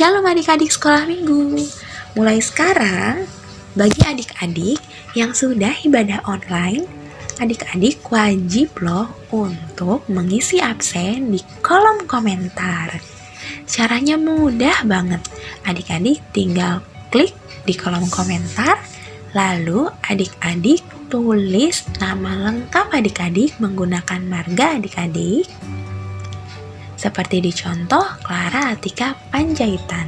Shalom adik-adik sekolah minggu. Mulai sekarang, bagi adik-adik yang sudah ibadah online, adik-adik wajib loh untuk mengisi absen di kolom komentar. Caranya mudah banget. Adik-adik tinggal klik di kolom komentar, lalu adik-adik tulis nama lengkap adik-adik menggunakan marga adik-adik. Seperti di contoh Clara Atika Panjaitan.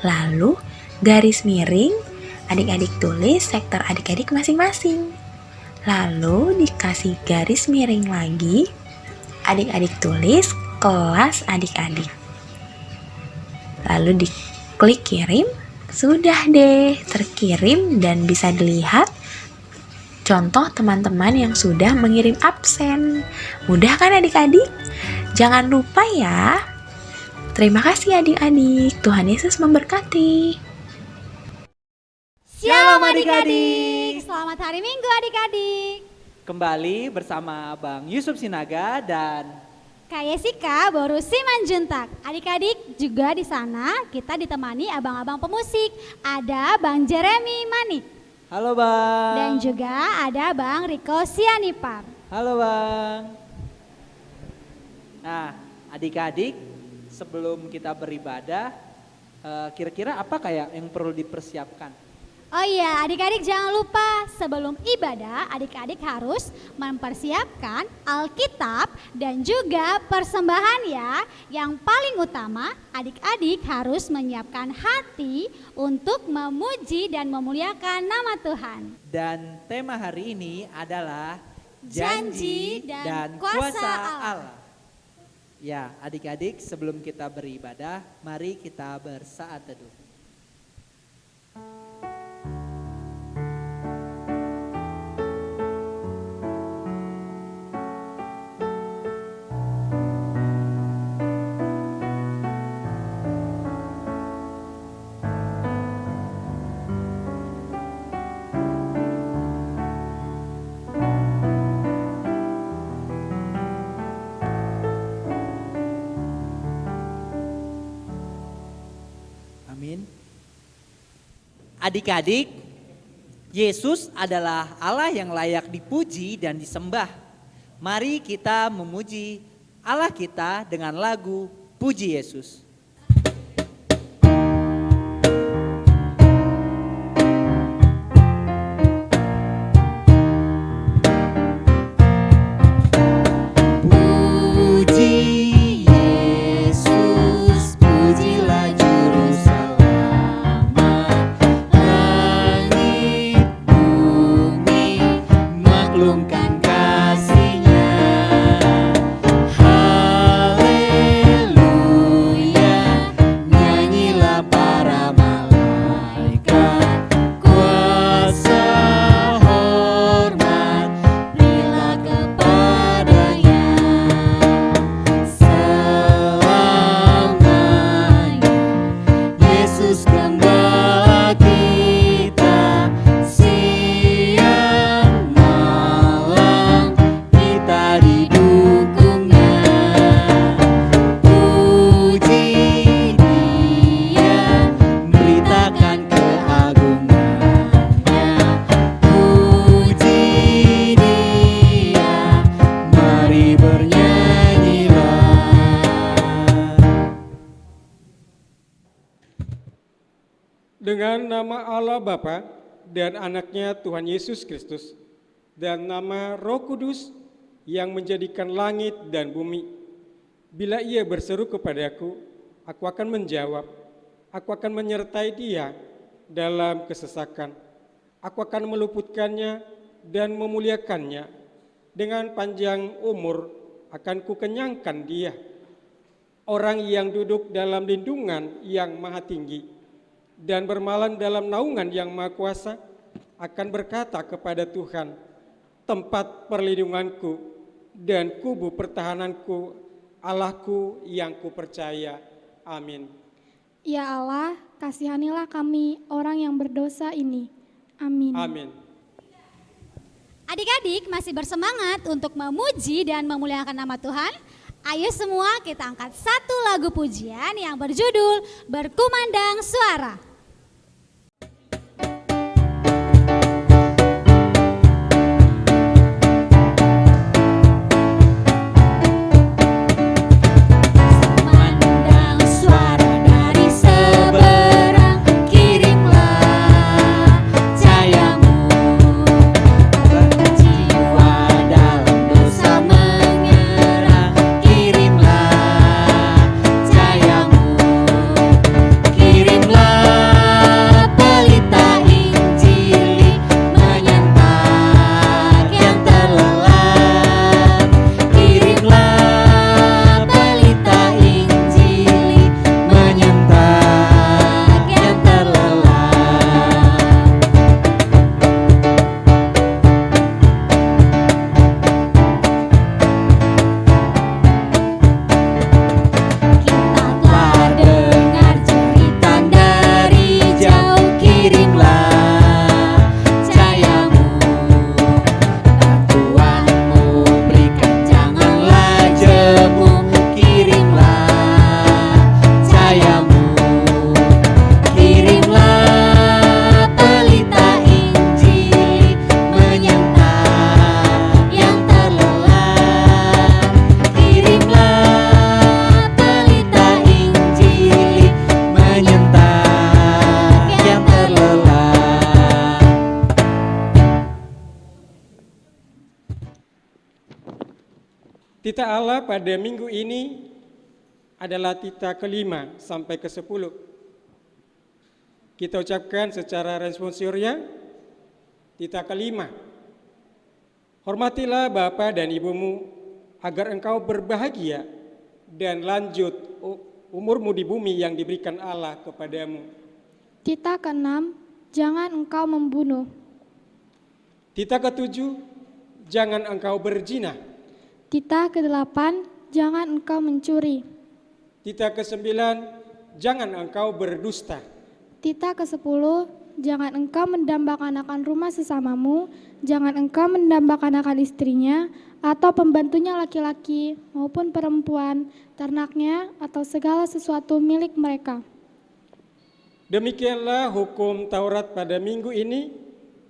Lalu garis miring, adik-adik tulis sektor adik-adik masing-masing. Lalu dikasih garis miring lagi, adik-adik tulis kelas adik-adik. Lalu diklik kirim, sudah deh terkirim dan bisa dilihat contoh teman-teman yang sudah mengirim absen. Mudah kan adik-adik? Jangan lupa ya. Terima kasih adik-adik. Tuhan Yesus memberkati. Shalom adik-adik. Selamat hari Minggu adik-adik. Kembali bersama Bang Yusuf Sinaga dan Kak Yesika Boru Simanjuntak. Adik-adik juga di sana kita ditemani abang-abang pemusik. Ada Bang Jeremy Manik. halo Bang. Dan juga ada Bang Riko Sianipar. Halo Bang. Nah, adik-adik, sebelum kita beribadah, kira-kira apa kayak yang perlu dipersiapkan? Oh iya, adik-adik jangan lupa sebelum ibadah adik-adik harus mempersiapkan Alkitab dan juga persembahan ya. Yang paling utama adik-adik harus menyiapkan hati untuk memuji dan memuliakan nama Tuhan. Dan tema hari ini adalah Janji dan kuasa Allah. Ya, adik-adik, sebelum kita beribadah, mari kita bersaat teduh. Amin. Adik-adik, Yesus adalah Allah yang layak dipuji dan disembah. Mari kita memuji Allah kita dengan lagu Puji Yesus. Dengan nama Allah Bapa dan anaknya Tuhan Yesus Kristus dan nama Roh Kudus yang menjadikan langit dan bumi. Bila ia berseru kepadaku, aku akan menjawab. Aku akan menyertai dia dalam kesesakan. Aku akan meluputkannya dan memuliakannya. Dengan panjang umur akan kukenyangkan dia. Orang yang duduk dalam lindungan yang maha tinggi dan bermalam dalam naungan yang maha kuasa akan berkata kepada Tuhan, tempat perlindunganku dan kubu pertahananku, Allahku yang kupercaya. Amin. Ya Allah, kasihanilah kami orang yang berdosa ini. Amin. Amin. Adik-adik masih bersemangat untuk memuji dan memuliakan nama Tuhan? Ayo semua kita angkat satu lagu pujian yang berjudul Berkumandang Suara. Tita Allah pada minggu ini adalah tita ke-5 sampai ke-10. Kita ucapkan secara responsorial tita ke-5. Hormatilah Bapa dan Ibumu agar engkau berbahagia dan lanjut umurmu di bumi yang diberikan Allah kepadamu. Tita ke-6, jangan engkau membunuh. Tita ke-7, jangan engkau berzina. Tita ke-8, jangan engkau mencuri. Tita ke-9, jangan engkau berdusta. Tita ke-10, jangan engkau mendambakan rumah sesamamu, jangan engkau mendambakan istrinya, atau pembantunya laki-laki maupun perempuan, ternaknya, atau segala sesuatu milik mereka. Demikianlah hukum Taurat pada minggu ini.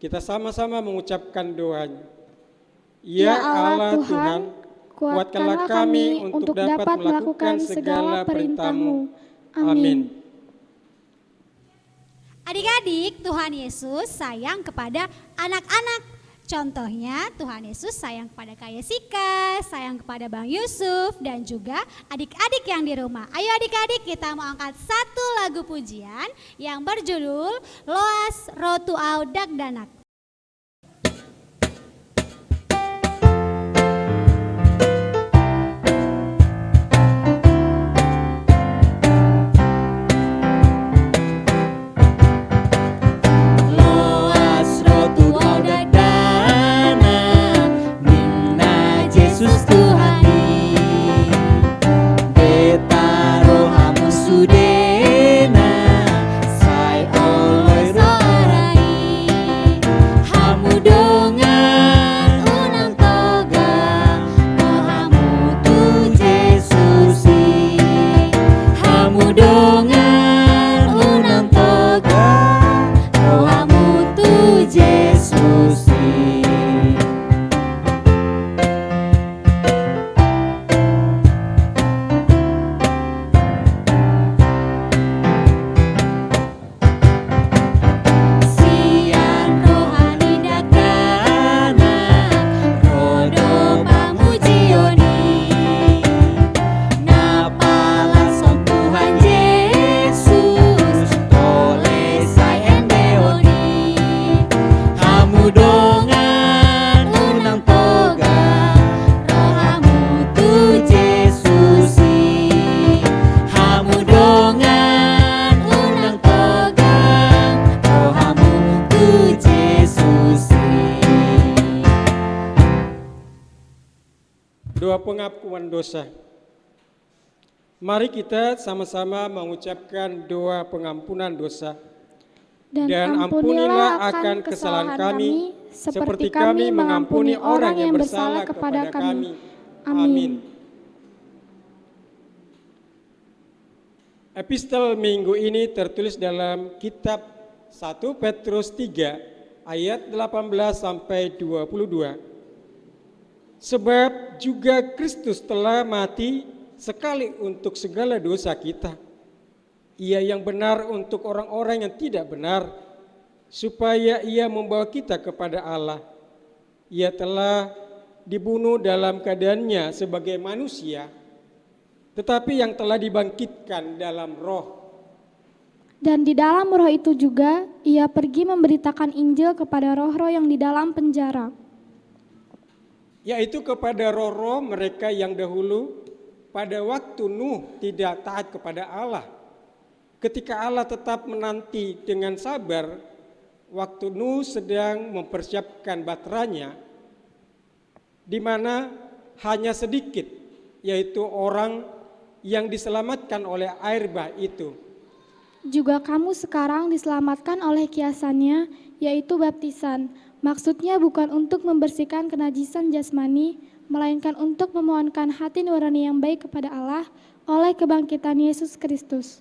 Kita sama-sama mengucapkan doanya. Ya Allah Tuhan, kuatkanlah kami untuk dapat melakukan segala perintah-Mu. Amin. Adik-adik, Tuhan Yesus sayang kepada anak-anak. Contohnya Tuhan Yesus sayang kepada Kak Yesika, sayang kepada Bang Yusuf, dan juga adik-adik yang di rumah. Ayo adik-adik, kita mau angkat satu lagu pujian yang berjudul Loas Rotu Au Dagdanak. Doa pengampunan dosa. Mari kita sama-sama mengucapkan doa pengampunan dosa. Dan ampunilah akan kesalahan kami, seperti kami mengampuni orang yang bersalah kepada kami. Amin. Epistel minggu ini tertulis dalam kitab 1 Petrus 3 ayat 18 sampai 22. Sebab juga Kristus telah mati sekali untuk segala dosa kita. Ia yang benar untuk orang-orang yang tidak benar, supaya ia membawa kita kepada Allah. Ia telah dibunuh dalam keadaannya sebagai manusia, tetapi yang telah dibangkitkan dalam roh. Dan di dalam roh itu juga ia pergi memberitakan Injil kepada roh-roh yang di dalam penjara, Yaitu kepada roh-roh mereka yang dahulu pada waktu Nuh tidak taat kepada Allah. Ketika Allah tetap menanti dengan sabar waktu Nuh sedang mempersiapkan baterainya, di mana hanya sedikit, yaitu orang yang diselamatkan oleh air bah itu. juga kamu sekarang diselamatkan oleh kiasannya, yaitu baptisan. Maksudnya bukan untuk membersihkan kenajisan jasmani, melainkan untuk memohonkan hati nurani yang baik kepada Allah oleh kebangkitan Yesus Kristus.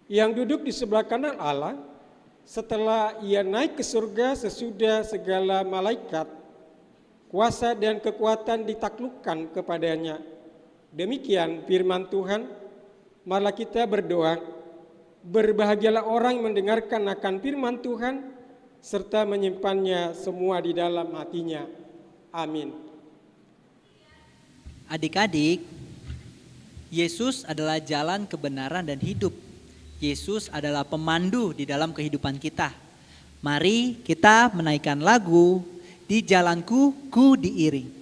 Yang duduk di sebelah kanan Allah setelah ia naik ke surga sesudah segala malaikat, kuasa dan kekuatan ditaklukkan kepadanya. Demikian firman Tuhan. Malah kita berdoa, berbahagialah orang yang mendengarkan akan firman Tuhan serta menyimpannya semua di dalam hatinya. Amin. Adik-adik, Yesus adalah jalan kebenaran dan hidup. Yesus adalah pemandu di dalam kehidupan kita. Mari kita menaikkan lagu Di Jalanku Ku Diiring.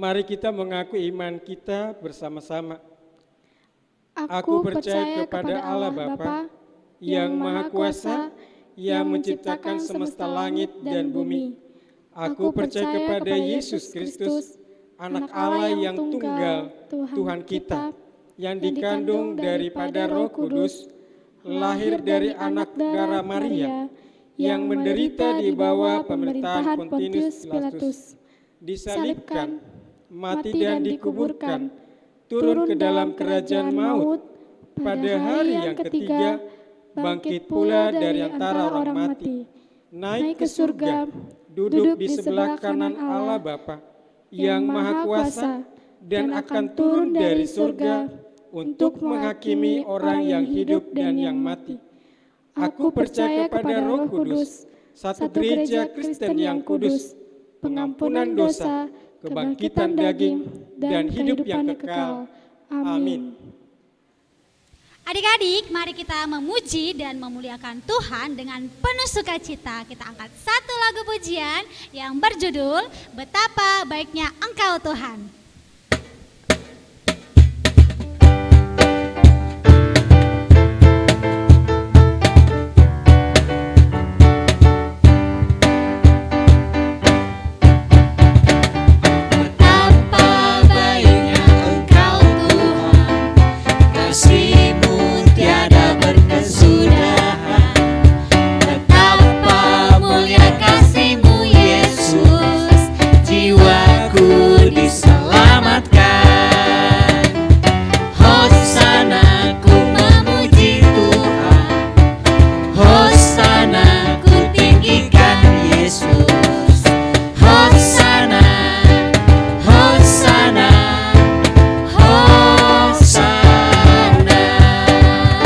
Mari kita mengaku iman kita bersama-sama. Aku percaya kepada Allah Bapa yang Maha Kuasa, yang menciptakan semesta langit dan bumi. Aku percaya kepada Yesus Kristus, Anak Allah yang tunggal, Tuhan kita, yang dikandung daripada Roh Kudus, lahir dari anak darah Maria, yang menderita di bawah pemerintahan Pontius Pilatus, disalibkan, mati dan dikuburkan, turun ke dalam kerajaan maut, pada hari yang ketiga bangkit pula dari antara orang mati, naik ke surga, duduk di sebelah kanan Allah Bapa yang Maha Kuasa, dan akan turun dari surga untuk menghakimi orang yang hidup dan yang mati. Aku percaya kepada Roh Kudus, satu gereja Kristen yang kudus, pengampunan dosa, kebangkitan daging, dan hidup yang kekal. Amin. Adik-adik, mari kita memuji dan memuliakan Tuhan dengan penuh sukacita. Kita angkat satu lagu pujian yang berjudul Betapa Baiknya Engkau Tuhan.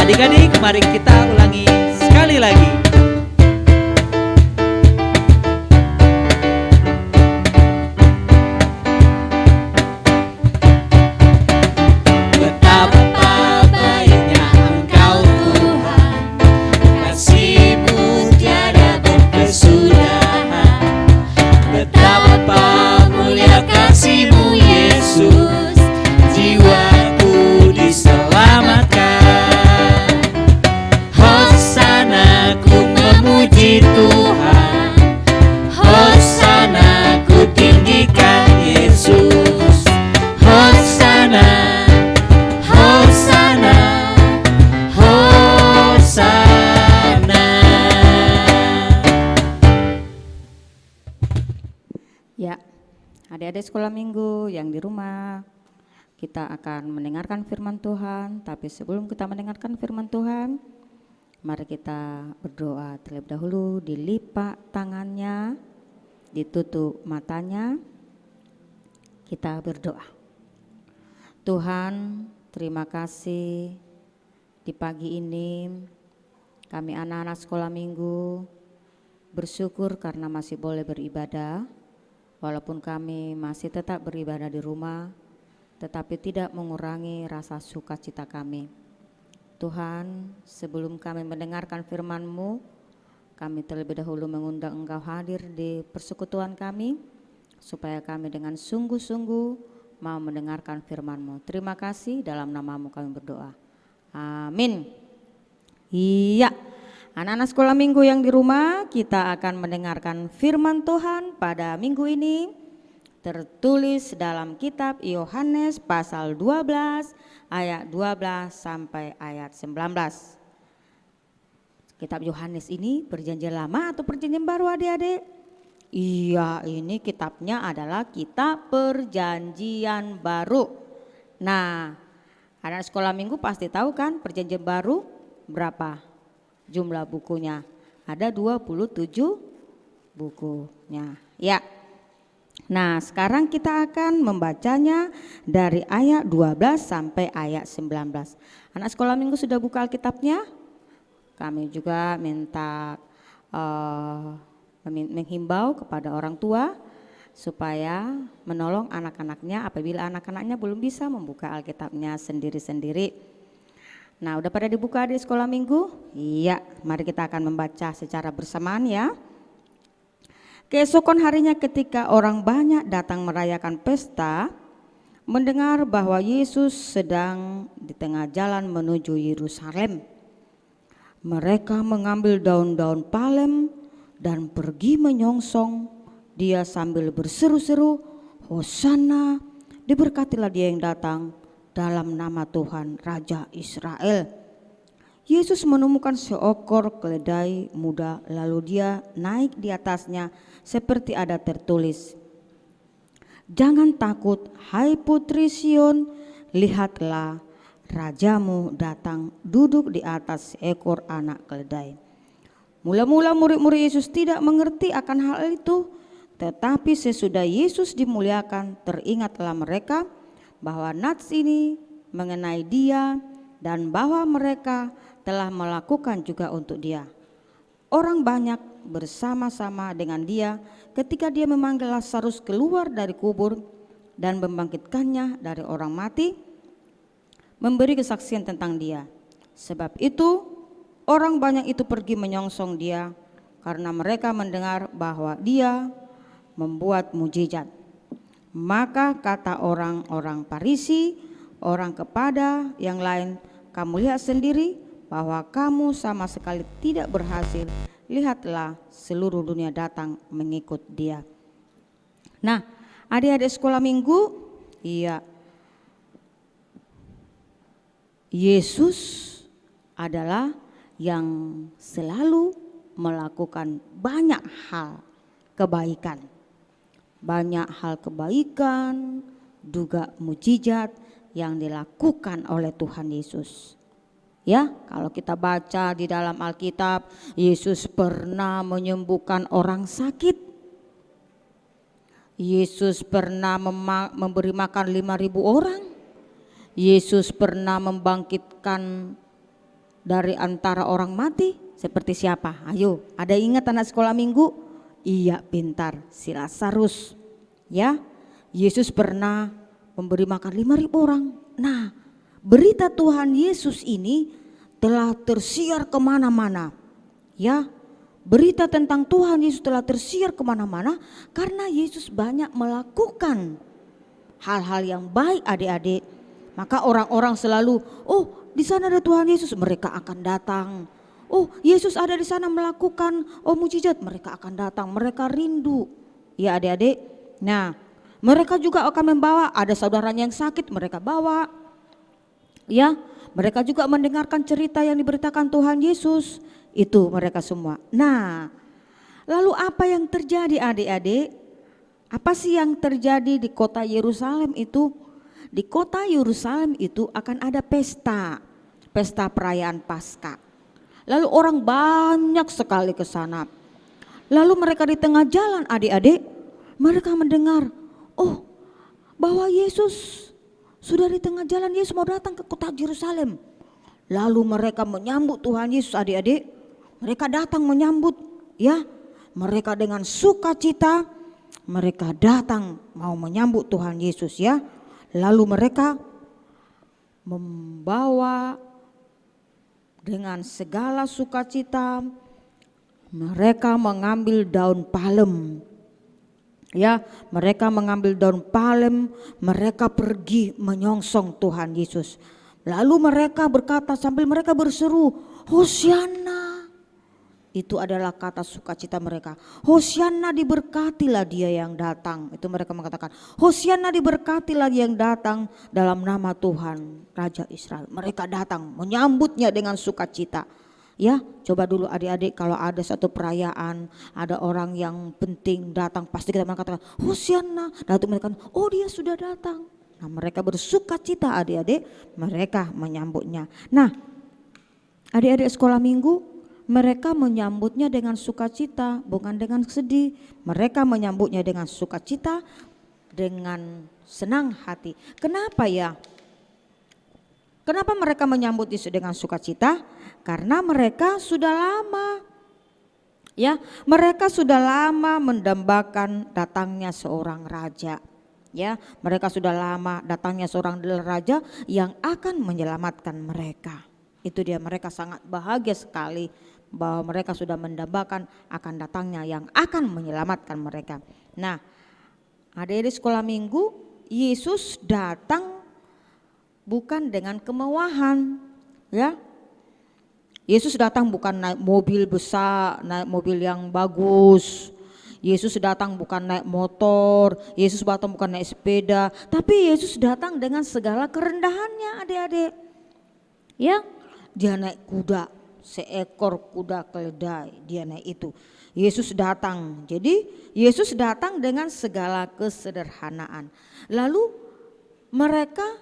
Adik-adik, mari kita ulangi sekali lagi. Betapa baiknya Engkau Tuhan, kasih-Mu tiada berkesudahan. Betapa mulia kasih-Mu Yesus, jiwaku diselamatkan. Hosana ku memuji Tuhan, Hosana ku tinggikan Yesus. Hosana, Hosana, Hosana. Ya, adik-adik sekolah minggu yang di rumah, kita akan mendengarkan firman Tuhan. Tapi sebelum kita mendengarkan firman Tuhan, mari kita berdoa terlebih dahulu. Dilipat tangannya, ditutup matanya, kita berdoa. Tuhan, terima kasih di pagi ini kami anak-anak sekolah minggu bersyukur karena masih boleh beribadah. Walaupun kami masih tetap beribadah di rumah, tetapi tidak mengurangi rasa sukacita kami. Tuhan, sebelum kami mendengarkan firman-Mu, kami terlebih dahulu mengundang Engkau hadir di persekutuan kami, supaya kami dengan sungguh-sungguh mau mendengarkan firman-Mu. Terima kasih, dalam nama-Mu kami berdoa. Amin. Iya, anak-anak sekolah minggu yang di rumah, kita akan mendengarkan firman Tuhan pada minggu ini. Tertulis dalam kitab Yohanes pasal 12 ayat 12 sampai ayat 19. Kitab Yohanes ini perjanjian lama atau perjanjian baru adik-adik? Iya, ini kitabnya adalah kitab perjanjian baru. Nah, anak sekolah minggu pasti tahu kan perjanjian baru berapa jumlah bukunya? Ada 27 bukunya. Ya. Nah, sekarang kita akan membacanya dari ayat 12 sampai ayat 19. Anak sekolah minggu sudah buka Alkitabnya? Kami juga minta menghimbau kepada orang tua supaya menolong anak-anaknya apabila anak-anaknya belum bisa membuka Alkitabnya sendiri-sendiri. Nah, udah pada dibuka di sekolah minggu? Iya, mari kita akan membaca secara bersamaan ya. Keesokan harinya ketika orang banyak datang merayakan pesta, mendengar bahwa Yesus sedang di tengah jalan menuju Yerusalem. Mereka mengambil daun-daun palem dan pergi menyongsong dia sambil berseru-seru, Hosana, diberkatilah dia yang datang dalam nama Tuhan Raja Israel. Yesus menemukan seekor keledai muda, lalu dia naik di atasnya seperti ada tertulis, jangan takut hai putri Sion, lihatlah rajamu datang duduk di atas seekor anak keledai. Mula-mula murid-murid Yesus tidak mengerti akan hal itu, tetapi sesudah Yesus dimuliakan, teringatlah mereka bahwa nats ini mengenai dia dan bahwa mereka telah melakukan juga untuk dia. Orang banyak bersama-sama dengan dia ketika dia memanggil Lazarus keluar dari kubur dan membangkitkannya dari orang mati, memberi kesaksian tentang dia. Sebab itu orang banyak itu pergi menyongsong dia karena mereka mendengar bahwa dia membuat mujizat. Maka kata orang-orang Farisi, orang kepada yang lain, kamu lihat sendiri bahwa kamu sama sekali tidak berhasil. Lihatlah, seluruh dunia datang mengikut dia. Nah, adik-adik sekolah minggu, iya, Yesus adalah yang selalu melakukan banyak hal kebaikan. Banyak hal kebaikan, juga mujizat yang dilakukan oleh Tuhan Yesus. Ya, kalau kita baca di dalam Alkitab, Yesus pernah menyembuhkan orang sakit. Yesus pernah memberi makan 5.000 orang. Yesus pernah membangkitkan dari antara orang mati. Seperti siapa? Ayo, ada ingat anak sekolah minggu? Iya, pintar, si Lazarus. Ya, Yesus pernah memberi makan 5.000 orang. Nah, berita Tuhan Yesus ini telah tersiar kemana-mana. Ya, berita tentang Tuhan Yesus telah tersiar kemana-mana karena Yesus banyak melakukan hal-hal yang baik, adik-adik. Maka orang-orang selalu, oh di sana ada Tuhan Yesus, mereka akan datang. Oh Yesus ada di sana melakukan mujizat, mereka akan datang, mereka rindu. Ya adik-adik, nah mereka juga akan membawa, ada saudaranya yang sakit mereka bawa. Ya, mereka juga mendengarkan cerita yang diberitakan Tuhan Yesus, itu mereka semua. Nah, lalu apa yang terjadi adik-adik? Apa sih yang terjadi di kota Yerusalem itu? Di kota Yerusalem itu akan ada pesta perayaan Paskah. Lalu orang banyak sekali ke sana. Lalu mereka di tengah jalan adik-adik, mereka mendengar, oh bahwa Yesus sudah di tengah jalan, Yesus mau datang ke kota Yerusalem. Lalu mereka menyambut Tuhan Yesus adik-adik. Mereka datang menyambut, ya. Mereka dengan sukacita, mereka datang mau menyambut Tuhan Yesus, ya. Lalu mereka membawa dengan segala sukacita, mereka mengambil daun palem. Ya, mereka mengambil daun palem, mereka pergi menyongsong Tuhan Yesus. Lalu mereka berkata sambil mereka berseru, Hosianna. Itu adalah kata sukacita mereka. Hosianna, diberkatilah dia yang datang. Itu mereka mengatakan, Hosianna, diberkatilah dia yang datang dalam nama Tuhan Raja Israel. Mereka datang menyambutnya dengan sukacita. Ya, coba dulu adik-adik kalau ada satu perayaan, ada orang yang penting datang, pasti kita mengatakan Hosianna. Dan itu mereka, oh dia sudah datang. Nah mereka bersukacita adik-adik, mereka menyambutnya. Nah adik-adik sekolah minggu, mereka menyambutnya dengan sukacita, bukan dengan sedih. Mereka menyambutnya dengan sukacita, dengan senang hati. Kenapa ya? Kenapa mereka menyambut Yesus dengan sukacita? Karena mereka sudah lama, ya, mereka sudah lama mendambakan datangnya seorang raja. Ya, mereka sudah lama datangnya seorang raja yang akan menyelamatkan mereka. Itu dia, mereka sangat bahagia sekali bahwa mereka sudah mendambakan akan datangnya yang akan menyelamatkan mereka. Nah, adik-adik sekolah minggu, Yesus datang bukan dengan kemewahan, ya. Yesus datang bukan naik mobil besar, naik mobil yang bagus. Yesus datang bukan naik motor, Yesus datang bukan naik sepeda, tapi Yesus datang dengan segala kerendahannya adik-adik. Ya, dia naik kuda, seekor kuda keledai, dia naik itu. Yesus datang, jadi Yesus datang dengan segala kesederhanaan. Lalu mereka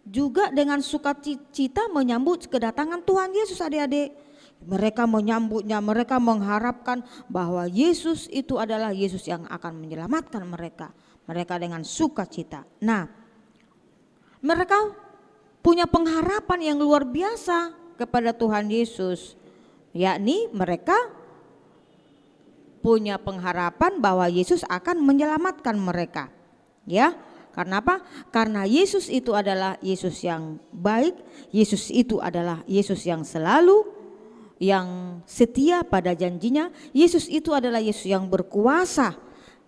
juga dengan sukacita menyambut kedatangan Tuhan Yesus adik-adik. Mereka menyambutnya, mereka mengharapkan bahwa Yesus itu adalah Yesus yang akan menyelamatkan mereka. Mereka dengan sukacita. Nah, mereka punya pengharapan yang luar biasa kepada Tuhan Yesus. Yakni mereka punya pengharapan bahwa Yesus akan menyelamatkan mereka. Ya, karena apa? Karena Yesus itu adalah Yesus yang baik, Yesus itu adalah Yesus yang selalu, yang setia pada janjinya. Yesus itu adalah Yesus yang berkuasa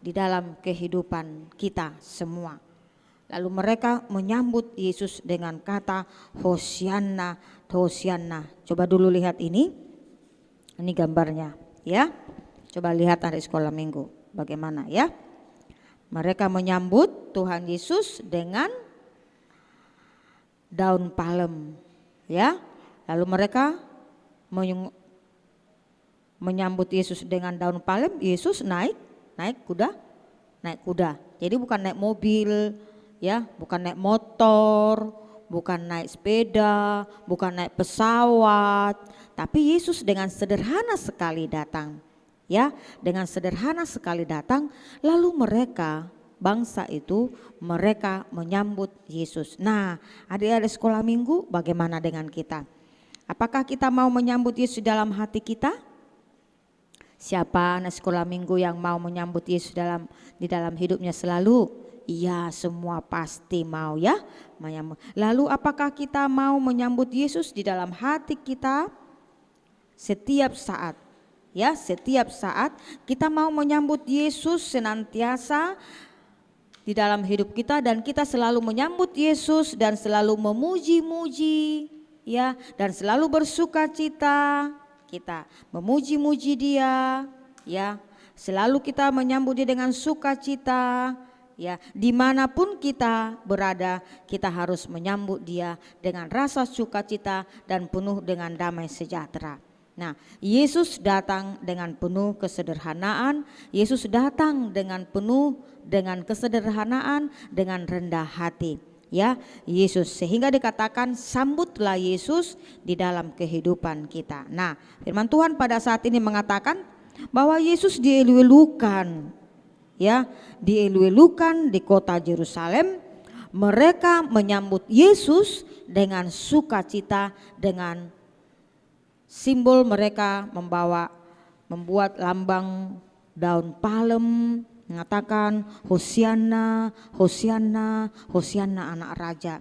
di dalam kehidupan kita semua. Lalu mereka menyambut Yesus dengan kata Hosianna, Hosianna. Coba dulu lihat ini gambarnya ya. Coba lihat hari sekolah minggu bagaimana ya. Mereka menyambut Tuhan Yesus dengan daun palem ya. Lalu mereka menyambut Yesus dengan daun palem. Yesus naik kuda. Jadi bukan naik mobil ya, bukan naik motor, bukan naik sepeda, bukan naik pesawat, tapi Yesus dengan sederhana sekali datang. Ya, dengan sederhana sekali datang, lalu mereka, bangsa itu, mereka menyambut Yesus. Nah, adik-adik sekolah minggu, bagaimana dengan kita? Apakah kita mau menyambut Yesus dalam hati kita? Siapa anak sekolah minggu yang mau menyambut Yesus di dalam hidupnya selalu? Iya, semua pasti mau ya. Lalu apakah kita mau menyambut Yesus di dalam hati kita setiap saat? Ya, setiap saat kita mau menyambut Yesus senantiasa di dalam hidup kita, dan kita selalu menyambut Yesus dan selalu memuji-muji ya, dan selalu bersukacita. Kita memuji-muji Dia ya, selalu kita menyambut Dia dengan sukacita ya. Dimanapun kita berada, kita harus menyambut Dia dengan rasa sukacita dan penuh dengan damai sejahtera. Nah, Yesus datang dengan penuh kesederhanaan, Yesus datang dengan penuh dengan kesederhanaan, dengan rendah hati. Ya, Yesus, sehingga dikatakan sambutlah Yesus di dalam kehidupan kita. Nah, firman Tuhan pada saat ini mengatakan bahwa Yesus dielu-elukan, ya, dielu-elukan di kota Yerusalem. Mereka menyambut Yesus dengan sukacita, dengan simbol mereka membuat lambang daun palem, mengatakan Hosianna, Hosianna, Hosianna anak raja.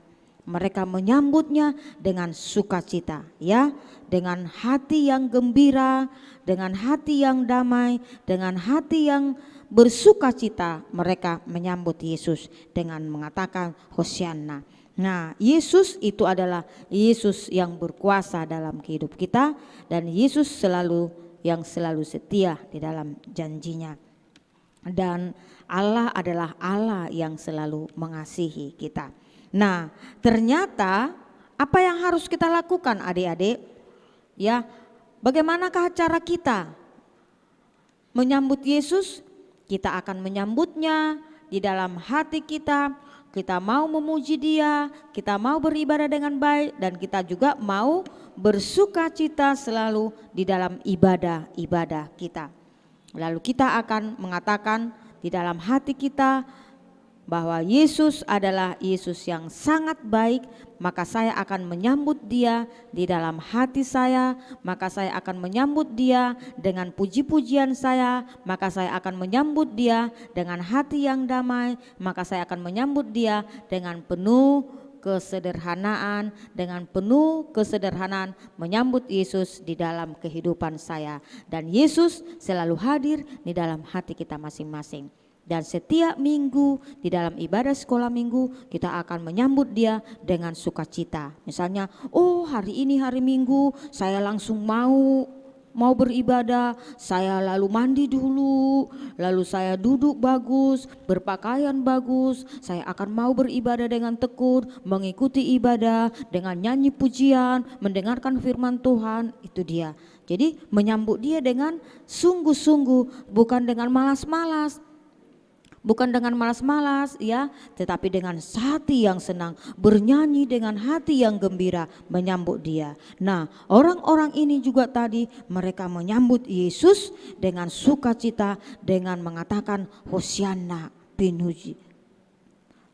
Mereka menyambutnya dengan sukacita ya, dengan hati yang gembira, dengan hati yang damai, dengan hati yang bersukacita. Mereka menyambut Yesus dengan mengatakan Hosianna. Nah, Yesus itu adalah Yesus yang berkuasa dalam kehidup kita, dan Yesus yang selalu setia di dalam janjinya. Dan Allah adalah Allah yang selalu mengasihi kita. Nah, ternyata apa yang harus kita lakukan adik-adik? Ya, bagaimanakah cara kita menyambut Yesus? Kita akan menyambutnya di dalam hati kita. Kita mau memuji Dia, kita mau beribadah dengan baik, dan kita juga mau bersukacita selalu di dalam ibadah-ibadah kita. Lalu kita akan mengatakan di dalam hati kita bahwa Yesus adalah Yesus yang sangat baik, maka saya akan menyambut Dia di dalam hati saya, maka saya akan menyambut Dia dengan puji-pujian saya, maka saya akan menyambut Dia dengan hati yang damai, maka saya akan menyambut Dia dengan penuh kesederhanaan, dengan penuh kesederhanaan menyambut Yesus di dalam kehidupan saya. Dan Yesus selalu hadir di dalam hati kita masing-masing. Dan setiap minggu di dalam ibadah sekolah minggu kita akan menyambut Dia dengan sukacita. Misalnya, oh hari ini hari Minggu saya langsung mau beribadah, saya lalu mandi dulu, lalu saya duduk bagus, berpakaian bagus, saya akan mau beribadah dengan tekun, mengikuti ibadah dengan nyanyi pujian, mendengarkan firman Tuhan. Itu dia. Jadi menyambut Dia dengan sungguh-sungguh, bukan dengan malas-malas. bukan dengan malas-malas ya, tetapi dengan hati yang senang, bernyanyi dengan hati yang gembira menyambut dia. Nah, orang-orang ini juga tadi mereka menyambut Yesus dengan sukacita dengan mengatakan Hosianna pinuji.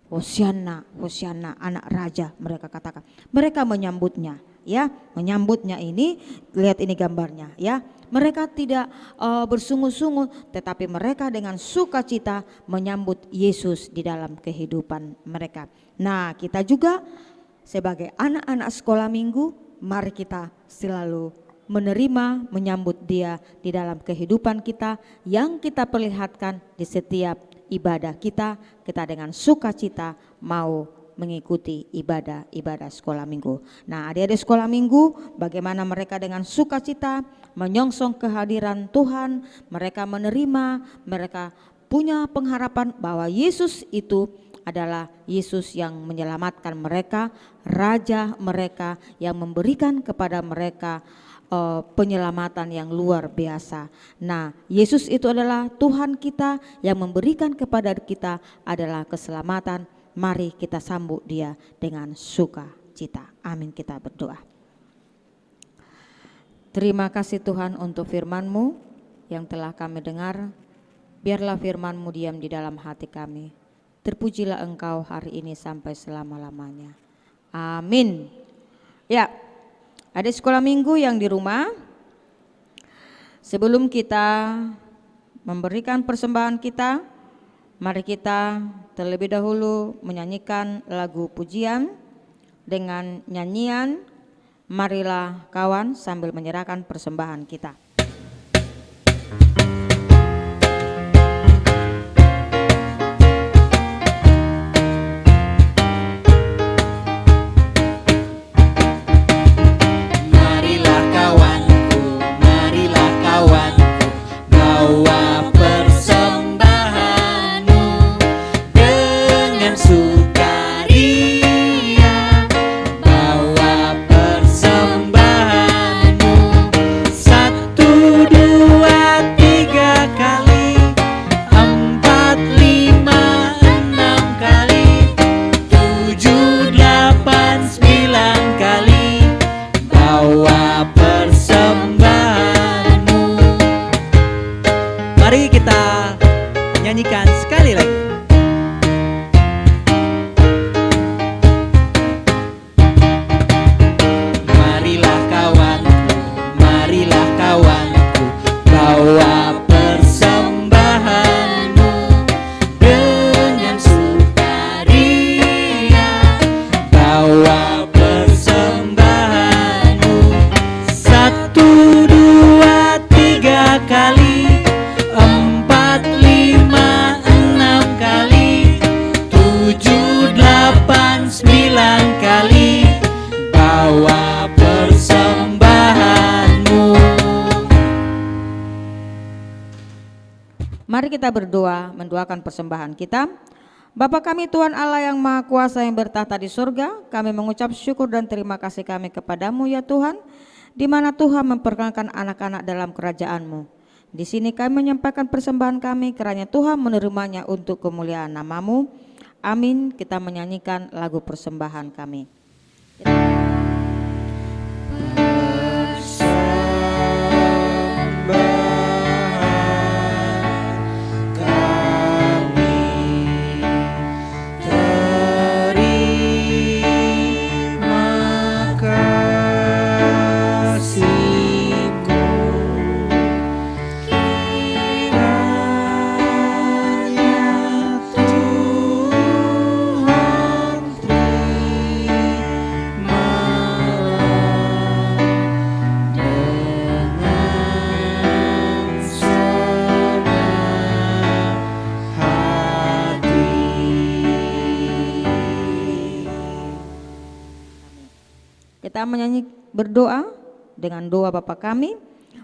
Hosianna, Hosianna anak raja, mereka katakan. Mereka menyambutnya ya, menyambutnya ini, lihat ini gambarnya ya. Mereka tidak bersungut-sungut, tetapi mereka dengan sukacita menyambut Yesus di dalam kehidupan mereka. Nah, kita juga sebagai anak-anak sekolah minggu, mari kita selalu menerima, menyambut dia di dalam kehidupan kita yang kita perlihatkan di setiap ibadah kita dengan sukacita mau mengikuti ibadah sekolah minggu. Nah, adik-adik sekolah minggu, bagaimana mereka dengan sukacita menyongsong kehadiran Tuhan, mereka menerima, mereka punya pengharapan bahwa Yesus itu adalah Yesus yang menyelamatkan mereka, Raja mereka yang memberikan kepada mereka penyelamatan yang luar biasa. Nah, Yesus itu adalah Tuhan kita yang memberikan kepada kita adalah keselamatan. Mari kita sambut dia dengan sukacita. Amin, kita berdoa. Terima kasih Tuhan untuk firman-Mu yang telah kami dengar. Biarlah firman-Mu diam di dalam hati kami. Terpujilah Engkau hari ini sampai selama-lamanya. Amin. Ya, adik sekolah minggu yang di rumah, sebelum kita memberikan persembahan kita, mari kita terlebih dahulu menyanyikan lagu pujian dengan nyanyian Marilah Kawan sambil menyerahkan persembahan kita. Marilah kawanku, marilah kawanku, bawa persembahanmu dengan sukaria. Bawa persembahanmu 1, 2, 3 kali, 4, 5, 6 kali, 7, 8, 9 kali. Bawa persembahanmu. Mari kita nyanyikan sekali lagi. Marilah kawanku, marilah kawanku, bawa persembahanmu dengan sukaria. Bawa persembahanmu 1, 2, 3 kali, 4, 5, 6 kali, 7, 8, 9 kali. Bawa persembahanmu. Mari kita berdoa, mendoakan persembahan kita. Bapa kami Tuhan Allah yang Maha Kuasa yang bertahta di surga, kami mengucap syukur dan terima kasih kami kepadamu ya Tuhan, di mana Tuhan memperkenalkan anak-anak dalam kerajaan-Mu. Di sini kami menyampaikan persembahan kami, kiranya Tuhan menerimanya untuk kemuliaan nama-Mu. Amin. Kita menyanyikan lagu persembahan kami. Kita menyanyi berdoa dengan doa Bapa kami.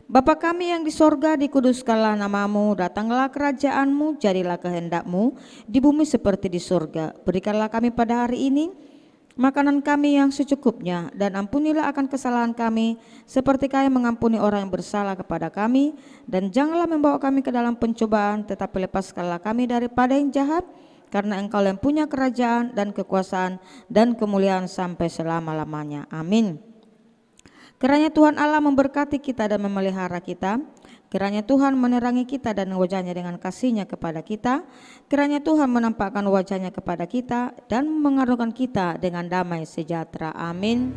Bapa kami yang di sorga, dikuduskanlah namamu, datanglah kerajaanmu, jadilah kehendakmu di bumi seperti di sorga. Berikanlah kami pada hari ini makanan kami yang secukupnya, dan ampunilah akan kesalahan kami, seperti kami mengampuni orang yang bersalah kepada kami. Dan janganlah membawa kami ke dalam pencobaan, tetapi lepaskanlah kami daripada yang jahat, karena Engkau yang punya kerajaan dan kekuasaan dan kemuliaan sampai selama-lamanya. Amin. Kiranya Tuhan Allah memberkati kita dan memelihara kita. Kiranya Tuhan menerangi kita dan wajahnya dengan kasih-Nya kepada kita. Kiranya Tuhan menampakkan wajahnya kepada kita dan mengaruniakan kita dengan damai sejahtera. Amin.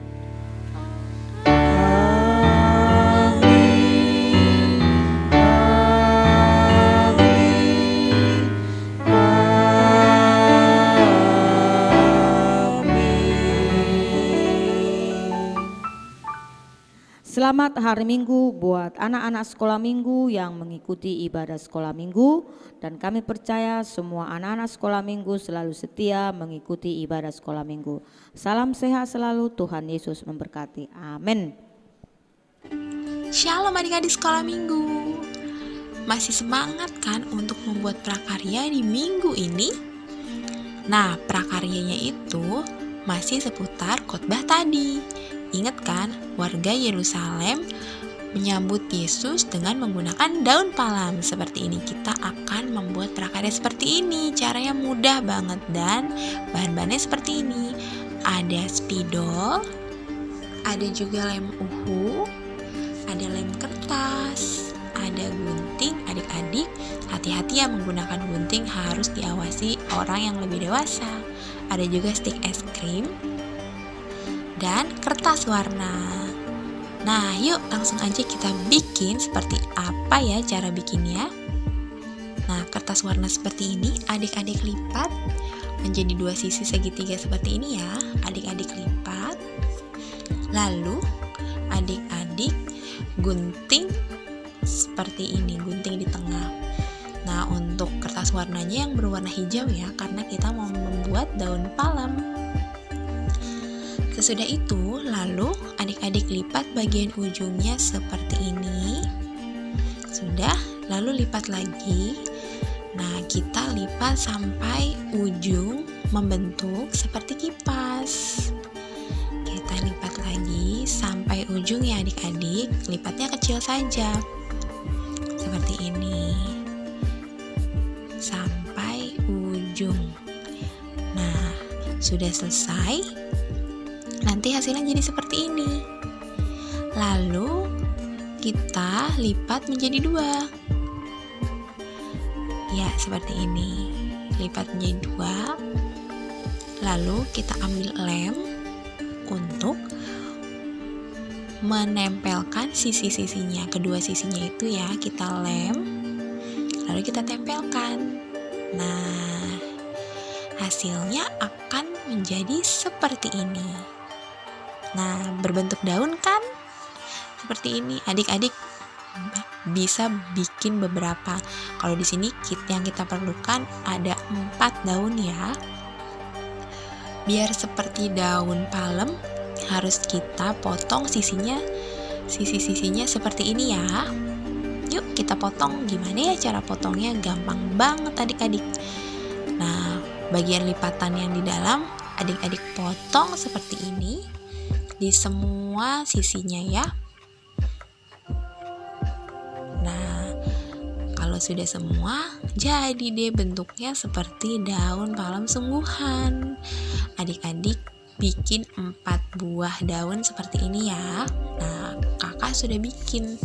Selamat hari Minggu buat anak-anak sekolah minggu yang mengikuti ibadah sekolah minggu, dan kami percaya semua anak-anak sekolah minggu selalu setia mengikuti ibadah sekolah minggu. Salam sehat selalu, Tuhan Yesus memberkati. Amin. Shalom adik-adik sekolah minggu. Masih semangat kan untuk membuat prakarya di minggu ini? Nah, prakaryanya itu masih seputar khotbah tadi. Ingat kan, warga Yerusalem menyambut Yesus dengan menggunakan daun palem. Seperti ini, kita akan membuat prakarya seperti ini. Caranya mudah banget dan bahan-bahannya seperti ini. Ada spidol, ada juga lem uhu, ada lem kertas, ada gunting. Adik-adik, hati-hati ya menggunakan gunting, harus diawasi orang yang lebih dewasa. Ada juga stik es krim dan kertas warna. Nah, yuk langsung aja kita bikin seperti apa ya cara bikinnya. Nah, kertas warna seperti ini adik-adik lipat menjadi 2 sisi segitiga seperti ini ya. Adik-adik lipat. Lalu adik-adik gunting seperti ini, gunting di tengah. Nah, untuk kertas warnanya yang berwarna hijau ya, karena kita mau membuat daun palem. Sesudah itu, lalu adik-adik lipat bagian ujungnya seperti ini. Sudah, lalu lipat lagi. Nah, kita lipat sampai ujung membentuk seperti kipas. Kita lipat lagi sampai ujung ya adik-adik. Lipatnya kecil saja. Seperti ini. Sampai ujung. Nah, sudah selesai. Nanti hasilnya jadi seperti ini. Lalu kita lipat menjadi 2. Ya, seperti ini. Lipat menjadi 2. Lalu kita ambil lem untuk menempelkan sisi-sisinya. Kedua sisinya itu ya, kita lem. Lalu kita tempelkan. Nah, hasilnya akan menjadi seperti ini. Nah, berbentuk daun kan? Seperti ini. Adik-adik bisa bikin beberapa. Kalau di sini kit yang kita perlukan ada 4 daun ya. Biar seperti daun palem, harus kita potong sisi-sisinya seperti ini ya. Yuk kita potong. Gimana ya cara potongnya? Gampang banget adik-adik. Nah, bagian lipatan yang di dalam adik-adik potong seperti ini di semua sisinya ya. Nah, kalau sudah semua, jadi deh bentuknya seperti daun palem sungguhan. Adik-adik bikin 4 buah daun seperti ini ya. Nah, kakak sudah bikin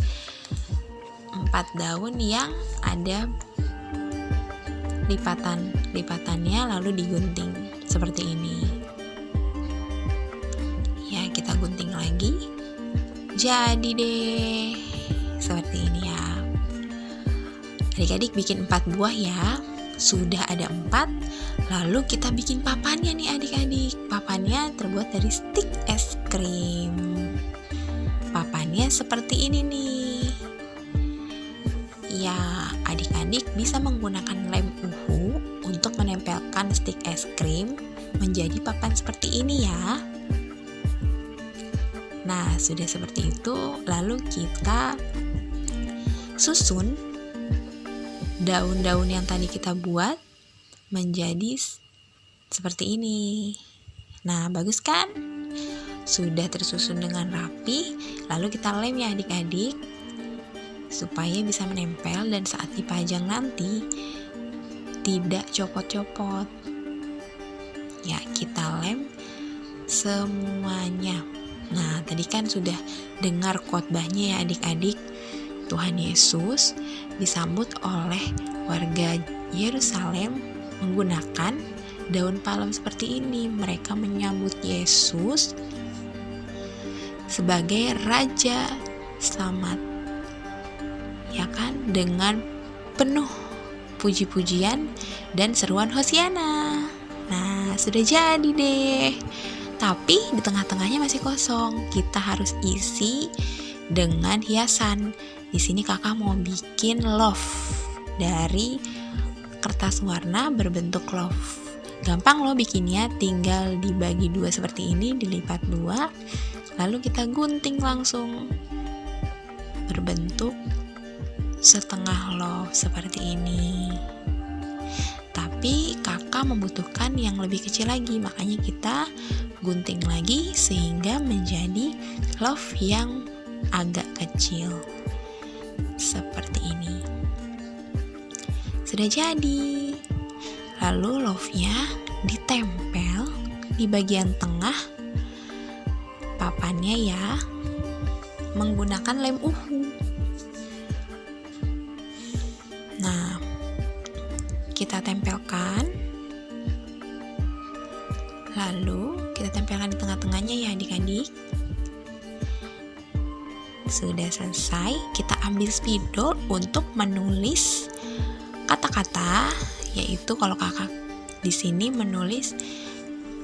4 daun yang ada lipatannya lalu digunting seperti ini. Ya, kita gunting lagi. Jadi deh seperti ini ya. Adik-adik bikin 4 buah ya. Sudah ada 4. Lalu kita bikin papannya nih adik-adik. Papannya terbuat dari stik es krim. Papannya seperti ini nih. Ya, adik-adik bisa menggunakan lem uhu untuk menempelkan stik es krim menjadi papan seperti ini ya. Nah, sudah seperti itu, lalu kita susun daun-daun yang tadi kita buat menjadi seperti ini. Nah, bagus kan? Sudah tersusun dengan rapi, lalu kita lem ya adik-adik supaya bisa menempel dan saat dipajang nanti tidak copot-copot. Ya, kita lem semuanya. Nah, tadi kan sudah dengar khotbahnya ya adik-adik. Tuhan Yesus disambut oleh warga Yerusalem menggunakan daun palem seperti ini. Mereka menyambut Yesus sebagai Raja Selamat, ya kan, dengan penuh puji-pujian dan seruan Hosiana. Nah, sudah jadi deh. Tapi di tengah-tengahnya masih kosong. Kita harus isi dengan hiasan. Di sini kakak mau bikin love dari kertas warna berbentuk love. Gampang loh bikinnya, tinggal dibagi dua seperti ini, dilipat dua, lalu kita gunting langsung berbentuk setengah love seperti ini. Tapi kakak membutuhkan yang lebih kecil lagi, makanya kita gunting lagi sehingga menjadi love yang agak kecil seperti ini. Sudah jadi. Lalu love-nya ditempel di bagian tengah papannya ya, menggunakan lem uhu. Nah, kita tempelkan. Lalu kita tempelkan di tengah-tengahnya ya adik-adik. Sudah selesai, kita ambil spidol untuk menulis kata-kata, yaitu kalau kakak di sini menulis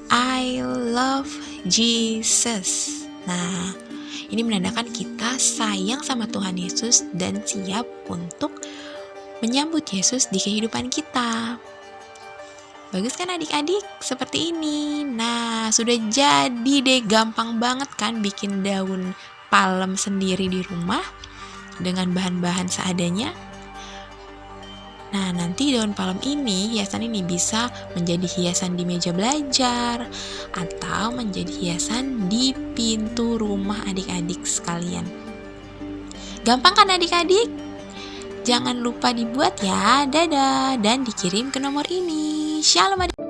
I love Jesus. Nah, ini menandakan kita sayang sama Tuhan Yesus dan siap untuk menyambut Yesus di kehidupan kita. Bagus kan adik-adik? Seperti ini. Nah, sudah jadi deh, gampang banget kan bikin daun palem sendiri di rumah dengan bahan-bahan seadanya. Nah, nanti daun palem ini, hiasan ini bisa menjadi hiasan di meja belajar atau menjadi hiasan di pintu rumah adik-adik sekalian. Gampang kan adik-adik? Jangan lupa dibuat ya. Dadah, dan dikirim ke nomor ini. Shalom adik.